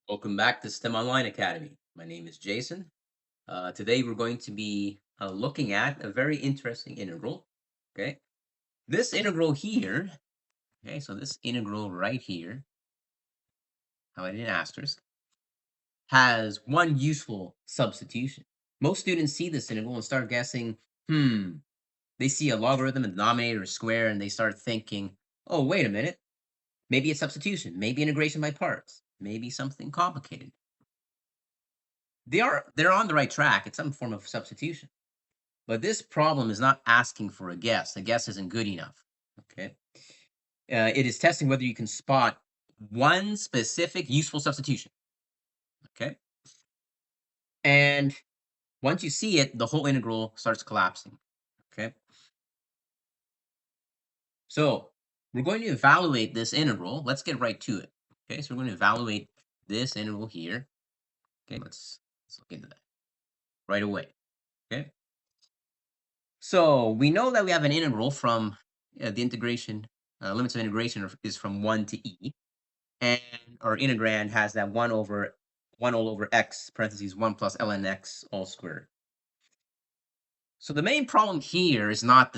Welcome back to STEM Online Academy. My name is Jason. Today we're going to be looking at a very interesting integral. Okay, this integral here. Okay, so this integral right here, highlighted in asterisk, has one useful substitution. Most students see this integral and start guessing. They see a logarithm in the denominator or square, and they start thinking, "Oh, wait a minute. Maybe it's substitution. Maybe integration by parts. Maybe something complicated." They're on the right track. It's some form of substitution. But this problem is not asking for a guess. A guess isn't good enough. Okay. It is testing whether you can spot one specific useful substitution. Okay. And once you see it, the whole integral starts collapsing. Okay. So we're going to evaluate this integral. Let's get right to it. Okay. So we're going to evaluate this integral here. Okay. Let's look into that right away. Okay. So we know that we have an integral from the integration, limits of integration is from 1 to e, and our integrand has that 1 all over x, parentheses 1 plus ln x all squared. So the main problem here is not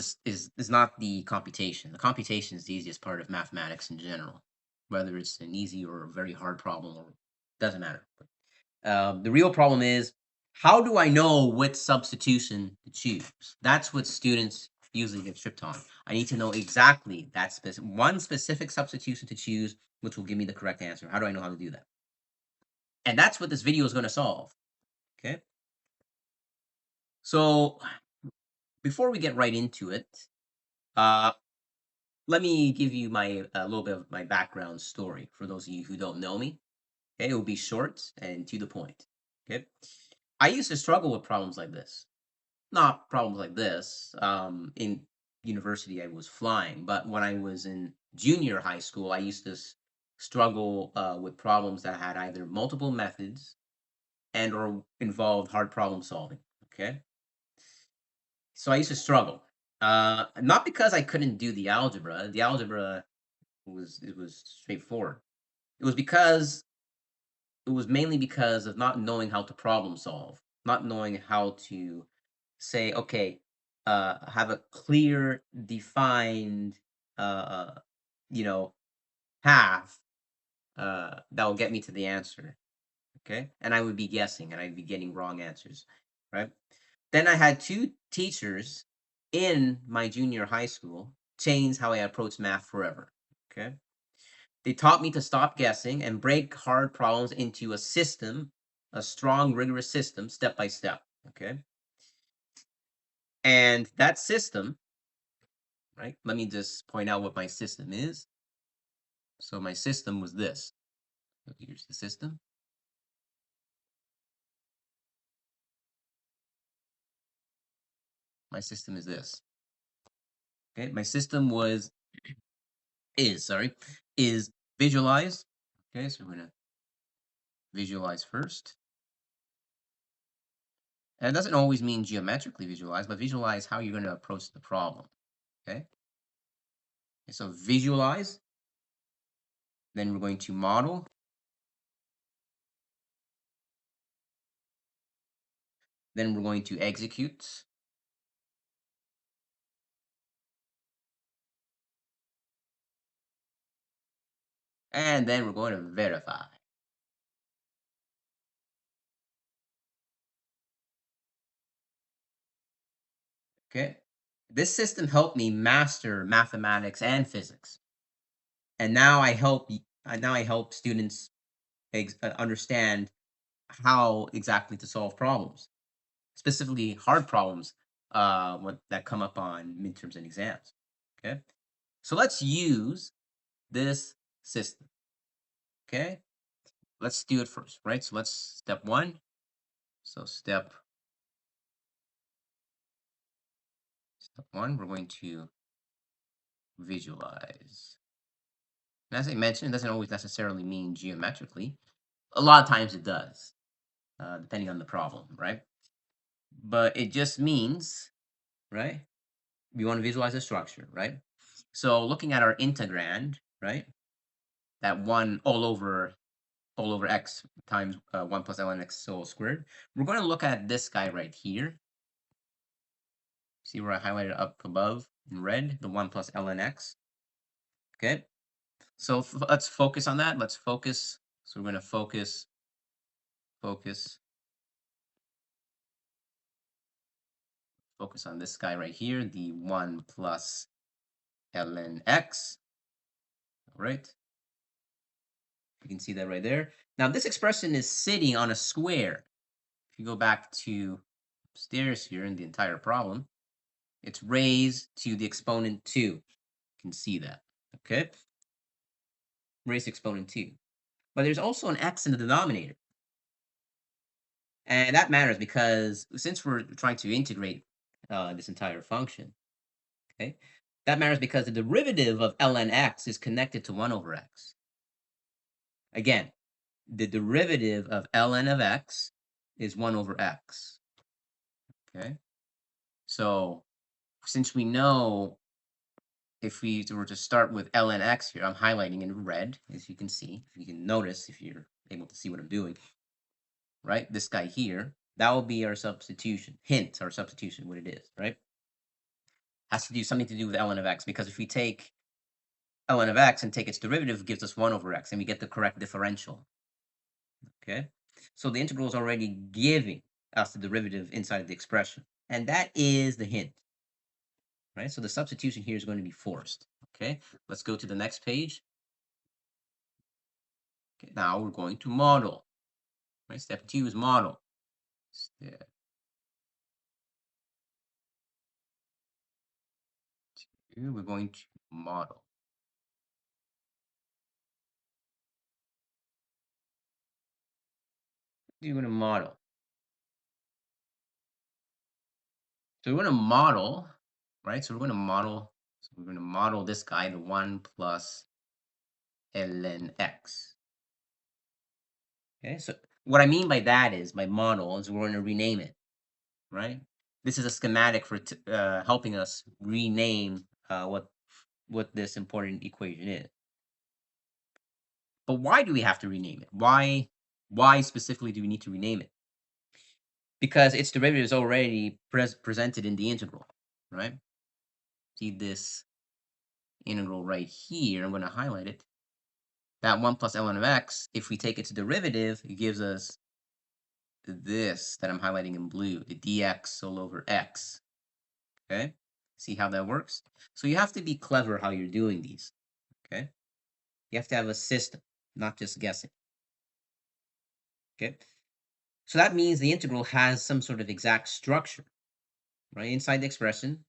not the computation. The computation is the easiest part of mathematics in general, whether it's an easy or a very hard problem, or doesn't matter. The real problem is, how do I know what substitution to choose? That's what students usually get tripped on. I need to know exactly that one specific substitution to choose, which will give me the correct answer. How do I know how to do that? And that's what this video is going to solve. Okay. So before we get right into it, uh, let me give you a little bit of my background story for those of you who don't know me. Okay, it will be short and to the point. Okay. I used to struggle with problems like this. Not problems like this. In university, I was flying, but when I was in junior high school, I used to struggle with problems that had either multiple methods and or involved hard problem solving. Okay, so I used to struggle. Not because I couldn't do the algebra. The algebra was straightforward. It was because it was mainly because of not knowing how to problem solve, not knowing how to say, okay, have a clear, defined, uh, you know, path that will get me to the answer. Okay, and I would be guessing, and I'd be getting wrong answers, right? Then I had two teachers in my junior high school change how I approach math forever. Okay, they taught me to stop guessing and break hard problems into a system, a strong, rigorous system, step by step. Okay. And that system, right? Let me just point out what my system is. So my system was this. So here's the system. My system is this. Okay. My system is visualize. Okay. So we're going to visualize first. And it doesn't always mean geometrically visualize, but visualize how you're going to approach the problem. Okay. So visualize. Then we're going to model. Then we're going to execute. And then we're going to verify. Okay. This system helped me master mathematics and physics. And now I help students understand how exactly to solve problems, specifically hard problems that come up on midterms and exams. Okay. So let's use this system. Okay. Let's do it first, right? So let's step one. So step one, we're going to visualize. And as I mentioned, it doesn't always necessarily mean geometrically. A lot of times it does, depending on the problem, right? But it just means, right? We want to visualize the structure, right? So looking at our integrand, right? That 1 all over all over x times 1 plus ln x whole squared. We're going to look at this guy right here. See where I highlighted up above in red, the 1 plus ln x. Okay, so let's focus on that. Let's focus. So we're going to focus on this guy right here, the 1 plus ln x. All right, you can see that right there. Now this expression is sitting on a square. If you go back to upstairs here in the entire problem, it's raised to the exponent 2. You can see that. Okay, raised to exponent 2. But there's also an x in the denominator. And that matters because since we're trying to integrate this entire function, okay, that matters because the derivative of ln x is connected to 1 over x. Again, the derivative of ln of x is 1 over x. Okay, so since we know if we were to start with ln x here, I'm highlighting in red, as you can see. You can notice if you're able to see what I'm doing, right? This guy here, that will be our substitution. Hint, our substitution, what it is, right? Has to do something to do with ln of x, because if we take ln of x and take its derivative, it gives us 1 over x, and we get the correct differential. Okay? So the integral is already giving us the derivative inside of the expression, and that is the hint. Right? So the substitution here is going to be forced. Okay? Let's go to the next page. Okay, now we're going to model. Right? Step 2 is model. Step 2, we're going to model. You're going to model. So we're going to model, right? So we're going to model this guy, the 1 plus ln x. Okay, so what I mean by that is my model is we're going to rename it, right? This is a schematic for helping us rename what this important equation is. But why do we have to rename it? Why specifically do we need to rename it? Because its derivative is already presented in the integral, right? See this integral right here. I'm going to highlight it. That 1 plus ln of x, if we take its derivative, it gives us this that I'm highlighting in blue, the dx all over x. Okay? See how that works? So you have to be clever how you're doing these. Okay? You have to have a system, not just guessing. Okay? So that means the integral has some sort of exact structure, right? Inside the expression,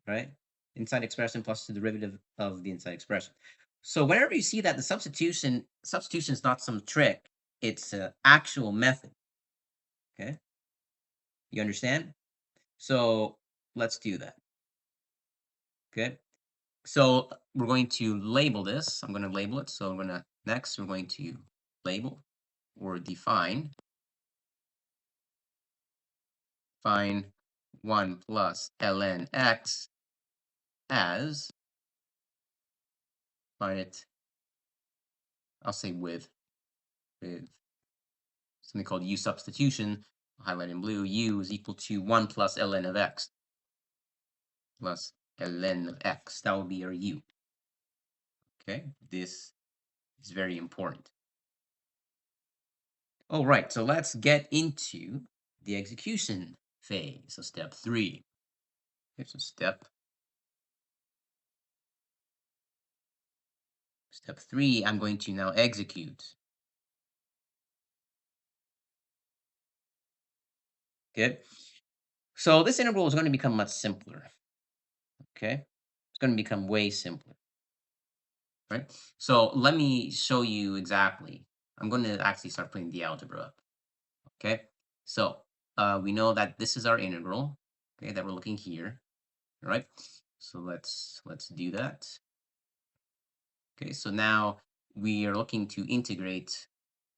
right? Inside expression plus the derivative of the inside expression. So whenever you see that the substitution is not some trick, it's an actual method. Okay? You understand? So let's do that. Okay? So we're going to label this. I'm going to label it. So next we're going to label or define 1 plus ln x as, find it, I'll say with something called u substitution. I'll highlight in blue. U is equal to 1 plus ln of x plus ln of x. That will be our u. Okay, this is very important. All right, so let's get into the execution phase. So step 3. Okay, so step 3, I'm going to now execute. Okay, so this integral is going to become much simpler. Okay, it's going to become way simpler. Right? So let me show you exactly. I'm going to actually start putting the algebra up. Okay, so we know that this is our integral. Okay, that we're looking here. All right, so let's do that. Okay, so now we are looking to integrate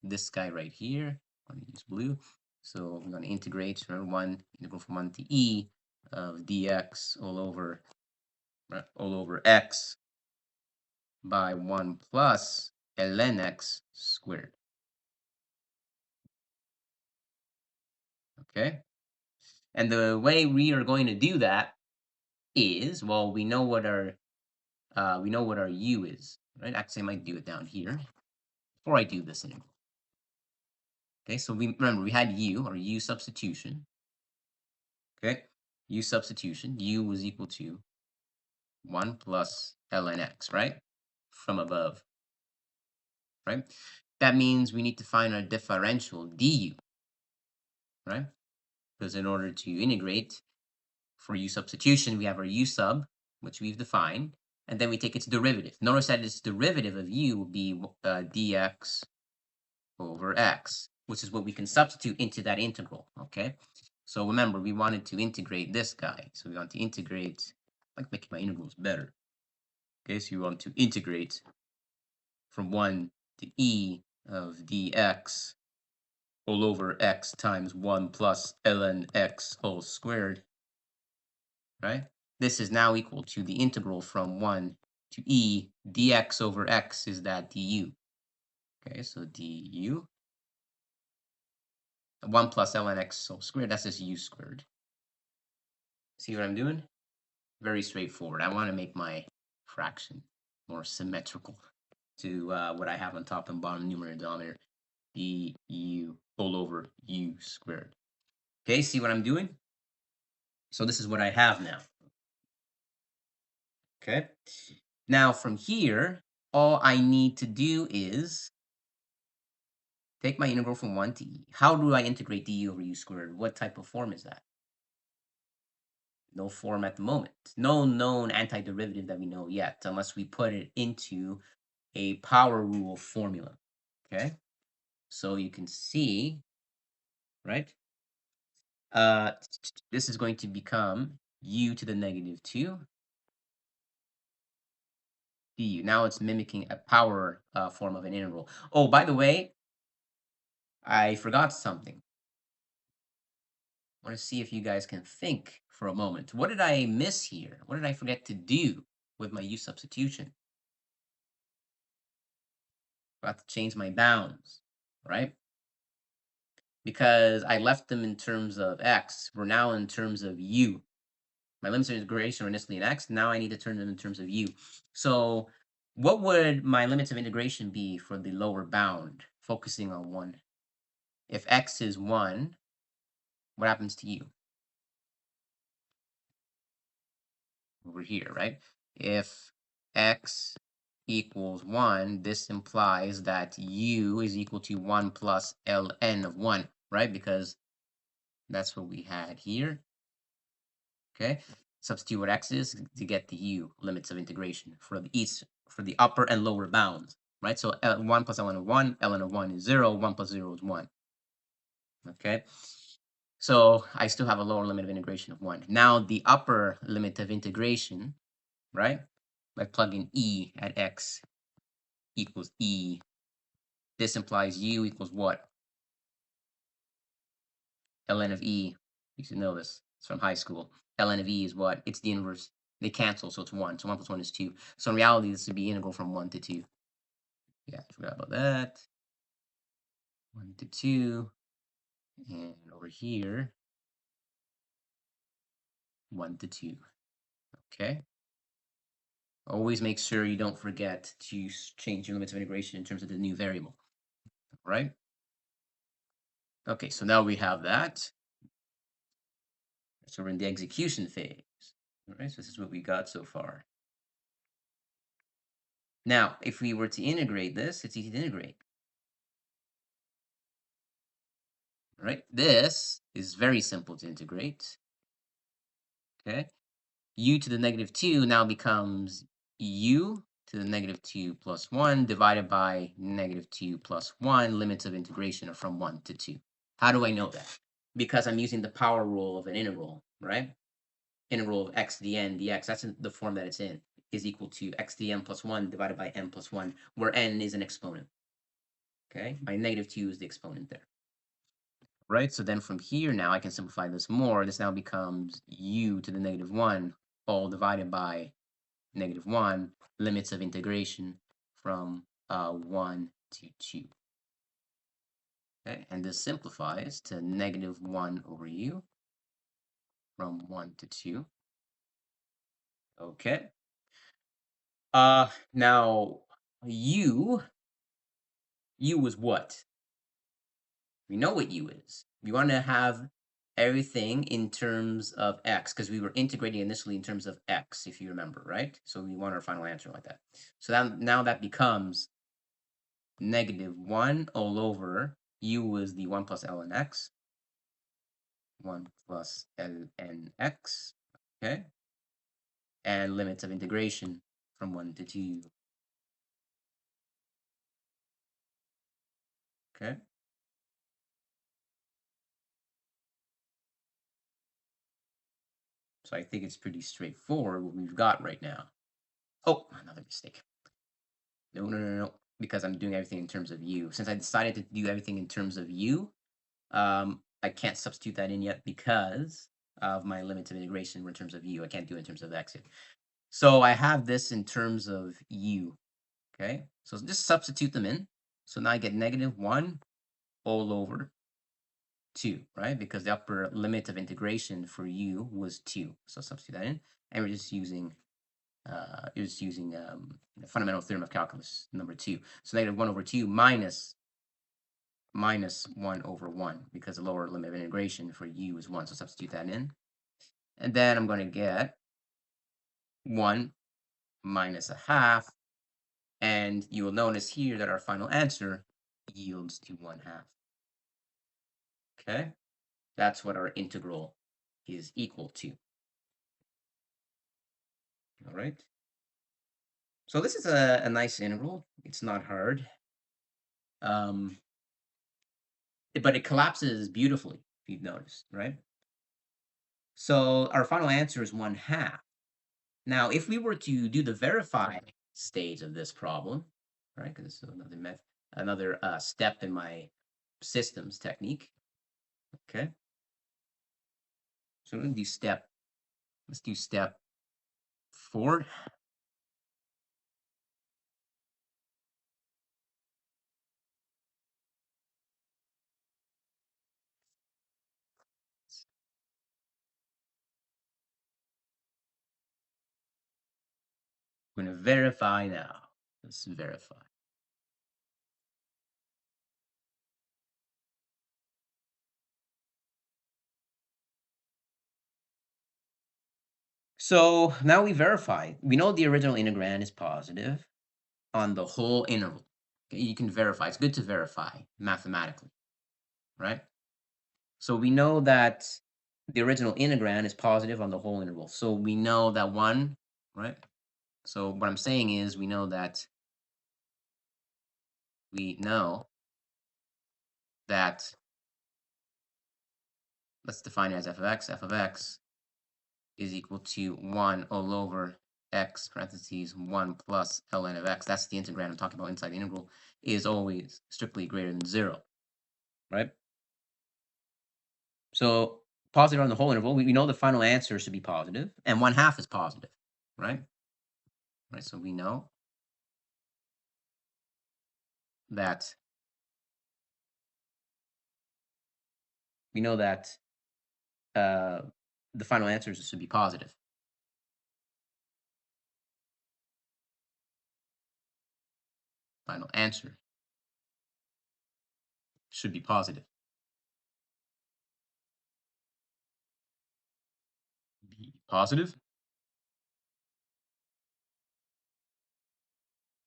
this guy right here. I'm going to use blue. So I'm going to integrate integral from 1 to e of dx all over x by 1 plus ln x squared. Okay? And the way we are going to do that is, well, we know what our u is, right? Actually, I might do it down here before I do this integral. Okay, so remember we had u, or u substitution. Okay, u substitution, u was equal to 1 plus ln x, right? From above, right? That means we need to find our differential du, right? Because in order to integrate for u substitution, we have our u sub, which we've defined, and then we take its derivative. Notice that its derivative of u will be dx over x, which is what we can substitute into that integral, okay? So remember, we wanted to integrate this guy. So we want to integrate, I like making my integrals better. Okay, so you want to integrate from 1 to e of dx all over x times 1 plus ln x whole squared, right? This is now equal to the integral from 1 to e dx over x is that du. Okay, so du 1 plus ln x whole squared, that's just u squared. See what I'm doing? Very straightforward. I want to make my fraction more symmetrical to what I have on top and bottom, numerator and denominator, du all over u squared. Okay, see what I'm doing? So this is what I have now. Okay, now from here, all I need to do is take my integral from 1 to e. How do I integrate du over u squared? What type of form is that? No form at the moment. No known antiderivative that we know yet, unless we put it into a power rule formula. Okay, so you can see, right? This is going to become u to the negative 2 du. Now it's mimicking a power form of an integral. Oh, by the way, I forgot something. I want to see if you guys can think for a moment. What did I miss here? What did I forget to do with my u substitution? Forgot to change my bounds, right? Because I left them in terms of x. We're now in terms of u. My limits of integration are initially in x. Now I need to turn them in terms of u. So what would my limits of integration be for the lower bound, focusing on 1? If x is 1, what happens to u? Over here, right? If x equals 1, this implies that u is equal to 1 plus ln of 1, right? Because that's what we had here. Okay, substitute what x is to get the u limits of integration for the upper and lower bounds, right? So 1 plus ln of 1, ln of 1 is 0, 1 plus 0 is 1. Okay, so I still have a lower limit of integration of 1. Now the upper limit of integration, right? By plugging e at x equals e. This implies u equals what? Ln of e, you should know this, it's from high school. Ln of e is what? It's the inverse. They cancel, so it's 1. So 1 plus 1 is 2. So in reality, this would be integral from 1 to 2. Yeah, I forgot about that. 1 to 2. And over here, 1 to 2. Okay? Always make sure you don't forget to change your limits of integration in terms of the new variable. All right? Okay, so now we have that. So we're in the execution phase. All right, so this is what we got so far. Now, if we were to integrate this, it's easy to integrate. All right, this is very simple to integrate. Okay, u to the negative 2 now becomes u to the negative 2 plus 1 divided by negative 2 plus 1. Limits of integration are from 1 to 2. How do I know that? Because I'm using the power rule of an integral, right? Integral of x to the n dx, that's in the form that it's in, is equal to x to the n plus 1 divided by n plus 1, where n is an exponent. Okay, my negative 2 is the exponent there. Right, so then from here now I can simplify this more. This now becomes u to the negative 1 all divided by negative 1, limits of integration from 1 to 2. Okay, and this simplifies to negative 1 over u from 1 to 2. Okay. Now u is what? We know what u is. We want to have everything in terms of x because we were integrating initially in terms of x, if you remember, right? So we want our final answer like that. So now that becomes negative 1 all over u is the 1 plus ln x. 1 plus ln x. Okay. And limits of integration from 1 to 2. Okay. So I think it's pretty straightforward what we've got right now. Oh, another mistake. No. Because I'm doing everything in terms of u. Since I decided to do everything in terms of u, I can't substitute that in yet because of my limits of integration in terms of u. I can't do it in terms of x yet. So I have this in terms of u. Okay, so just substitute them in. So now I get negative 1 all over 2, right? Because the upper limit of integration for u was 2. So substitute that in. And we're just using the fundamental theorem of calculus, number 2. So negative 1 over 2 minus 1 over 1, because the lower limit of integration for u is 1. So substitute that in. And then I'm going to get 1 minus a half. And you will notice here that our final answer yields to 1/2. Okay? That's what our integral is equal to. All right? So this is a nice integral. It's not hard. But it collapses beautifully, if you've noticed, right? So our final answer is 1/2. Now, if we were to do the verify stage of this problem, right? Because it's another step in my systems technique. Okay. So let's do step 4. I'm going to verify now. Let's verify. So now we verify. We know the original integrand is positive on the whole interval. Okay, you can verify. It's good to verify mathematically, right? So we know that the original integrand is positive on the whole interval. So we know that one, right? So what I'm saying is we know that let's define it as f of x. F of x is equal to 1 all over x parentheses 1 plus ln of x. That's the integrand I'm talking about inside the integral, is always strictly greater than 0, right? So positive on the whole interval, we know the final answer should be positive, and 1/2 is positive, right? Right. So we know that uh, the final answer should be positive. Final answer should be positive. Be positive.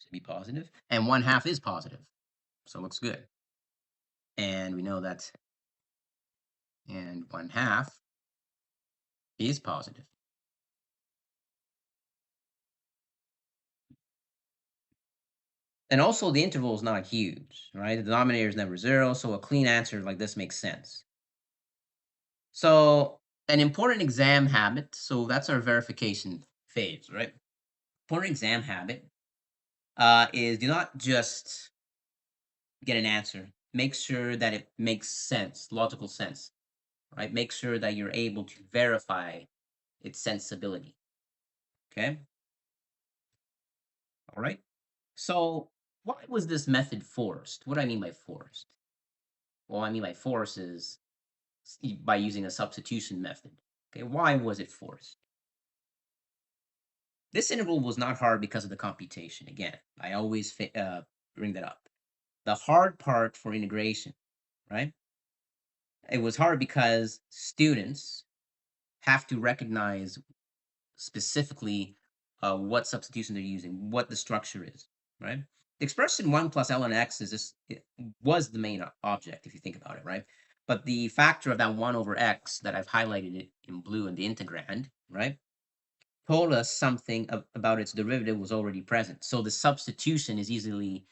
Should be positive. And 1/2 is positive. So it looks good. And we know that and 1/2 is positive. And also the interval is not huge, right? The denominator is never 0, so a clean answer like this makes sense. So an important exam habit, so that's our verification phase, right? Important exam habit is do not just get an answer. Make sure that it makes sense, logical sense, right? Make sure that you're able to verify its sensibility. Okay. All right. So why was this method forced? What do I mean by forced? Well, I mean by force is by using a substitution method. Okay, why was it forced? This integral was not hard because of the computation. Again, I always bring that up. The hard part for integration, right? It was hard because students have to recognize specifically what substitution they're using, what the structure is, right? The expression 1 plus ln x is this, it was the main object, if you think about it, right? But the factor of that 1 over x that I've highlighted it in blue in the integrand, right, told us something about its derivative was already present. So the substitution is easily,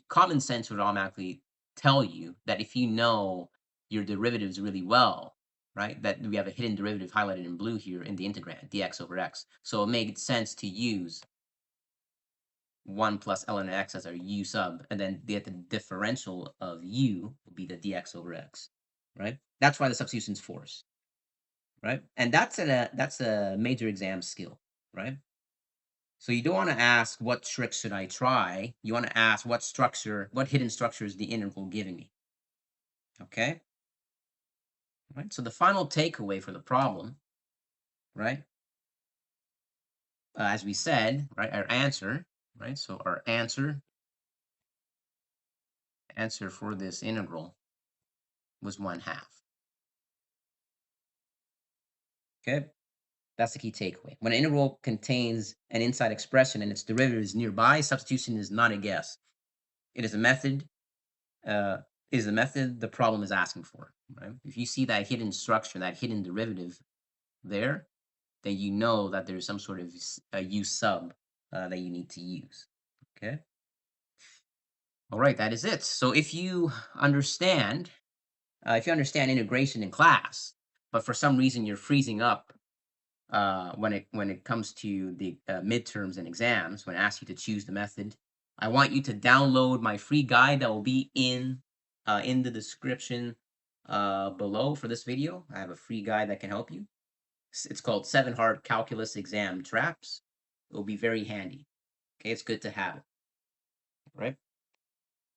common sense would automatically tell you that if you know your derivatives really well, right, that we have a hidden derivative highlighted in blue here in the integrand, dx over x. So it made sense to use 1 plus ln x as our u sub, and then the differential of u will be the dx over x, right? That's why the substitution's forced, right? And that's a major exam skill, right? So you don't want to ask what trick should I try. You want to ask what structure, what hidden structure is the integral giving me? Okay? Right? So the final takeaway for the problem, right? As we said, right, our answer, right? So our answer for this integral was 1/2. Okay? That's the key takeaway. When an integral contains an inside expression and its derivative is nearby, substitution is not a guess. It is a method uh, the problem is asking for. Right? If you see that hidden structure, that hidden derivative there, then you know that there's some sort of u sub that you need to use. Okay. All right, that is it. So if you understand integration in class, but for some reason you're freezing up when it comes to the midterms and exams, when I ask you to choose the method, I want you to download my free guide that will be in the description below for this video. I have a free guide that can help you. It's called 7 Hard Calculus Exam Traps. It will be very handy. Okay, it's good to have it. Right?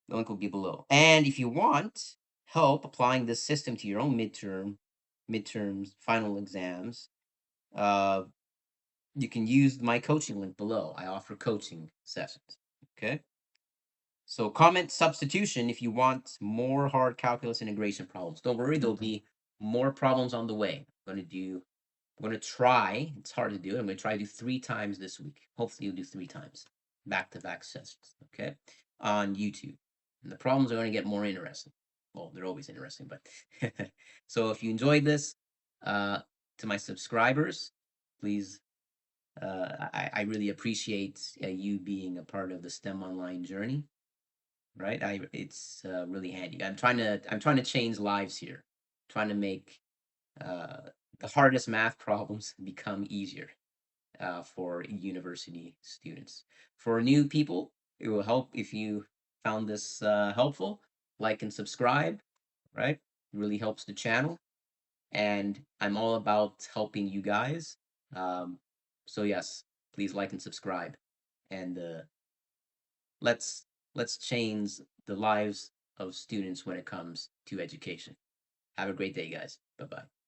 The link will be below. And if you want help applying this system to your own midterms, final exams, uh, you can use my coaching link below. I offer coaching sessions. Okay. So comment substitution if you want more hard calculus integration problems. Don't worry, there'll be more problems on the way. I'm going to try. It's hard to do. I'm going to try to do 3 times this week. Hopefully you'll do 3 times. Back-to-back sessions. Okay. On YouTube. And the problems are going to get more interesting. Well, they're always interesting, but so if you enjoyed this, to my subscribers, please I really appreciate you being a part of the STEM Online journey, right? It's really handy. I'm trying to change lives here, trying to make uh, the hardest math problems become easier for university students. For new people, it will help if you found this helpful. Like and subscribe, right? It really helps the channel, and I'm all about helping you guys. Um, so yes, please like and subscribe, and let's let's change the lives of students when it comes to education. Have a great day, guys. Bye bye.